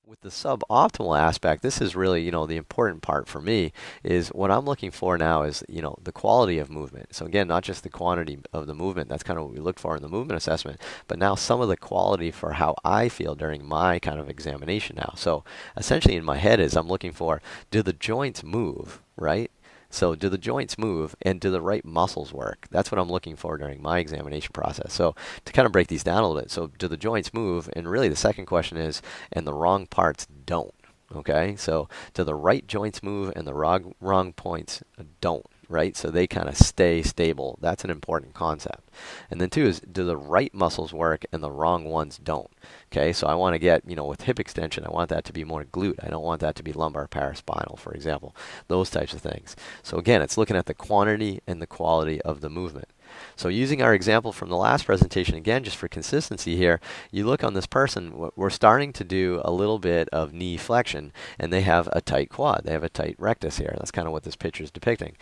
With the suboptimal aspect, this is really, the important part for me is what I'm looking for now is, the quality of movement. So again, not just the quantity of the movement, that's kind of what we look for in the movement assessment, but now some of the quality for how I feel during my kind of examination now. So essentially in my head is I'm looking for, do the joints move, right? So do the joints move and do the right muscles work? That's what I'm looking for during my examination process. So to kind of break these down a little bit, so do the joints move? And really the second question is, and the wrong parts don't. Okay, so do the right joints move and the wrong points don't, right? So they kind of stay stable. That's an important concept. And then two is, do the right muscles work and the wrong ones don't? Okay, so I want to get, with hip extension, I want that to be more glute. I don't want that to be lumbar paraspinal, for example. Those types of things. So again, it's looking at the quantity and the quality of the movement. So using our example from the last presentation, again, just for consistency here, you look on this person, we're starting to do a little bit of knee flexion, and they have a tight quad. They have a tight rectus here. That's kind of what this picture is depicting.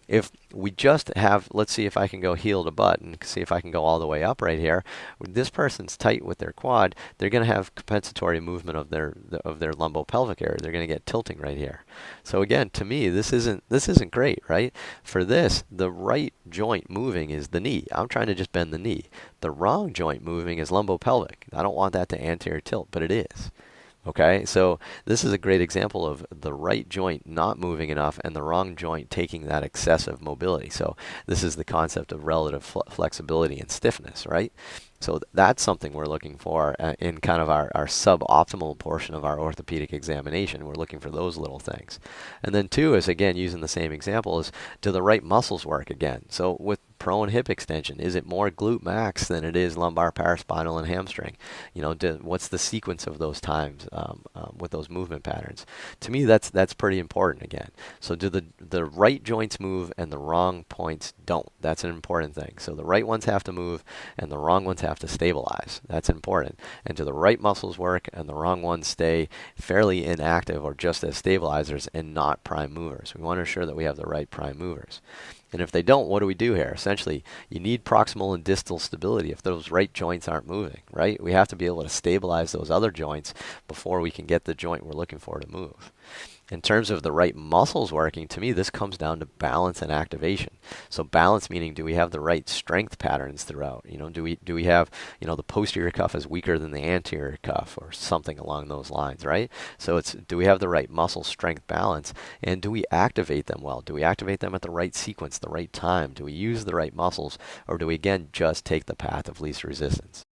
If we just have, let's see if I can go heel to butt and see if I can go all the way up right here. When this person's tight with their quad, they're going to have compensatory movement of their lumbopelvic area. They're going to get tilting right here. So again, to me, this isn't great, right? For this, the right joint moving is the knee. I'm trying to just bend the knee. The wrong joint moving is lumbopelvic. I don't want that to anterior tilt, but it is. Okay, so this is a great example of the right joint not moving enough and the wrong joint taking that excessive mobility. So this is the concept of relative flexibility and stiffness, right? So that's something we're looking for in kind of our suboptimal portion of our orthopedic examination. We're looking for those little things. And then two is, again, using the same example, is do the right muscles work again? So with prone hip extension, is it more glute max than it is lumbar paraspinal and hamstring? What's the sequence of those times with those movement patterns? To me, that's pretty important again. So do the right joints move and the wrong points don't? That's an important thing. So the right ones have to move and the wrong ones have to stabilize. That's important. And do the right muscles work and the wrong ones stay fairly inactive or just as stabilizers and not prime movers? We want to ensure that we have the right prime movers. And if they don't, what do we do here? Essentially, you need proximal and distal stability if those right joints aren't moving, right? We have to be able to stabilize those other joints before we can get the joint we're looking for to move. In terms of the right muscles working, to me, this comes down to balance and activation. So balance meaning, do we have the right strength patterns throughout? Do we have, the posterior cuff is weaker than the anterior cuff or something along those lines, right? So it's, do we have the right muscle strength balance, and do we activate them well? Do we activate them at the right sequence, the right time? Do we use the right muscles, or do we again just take the path of least resistance?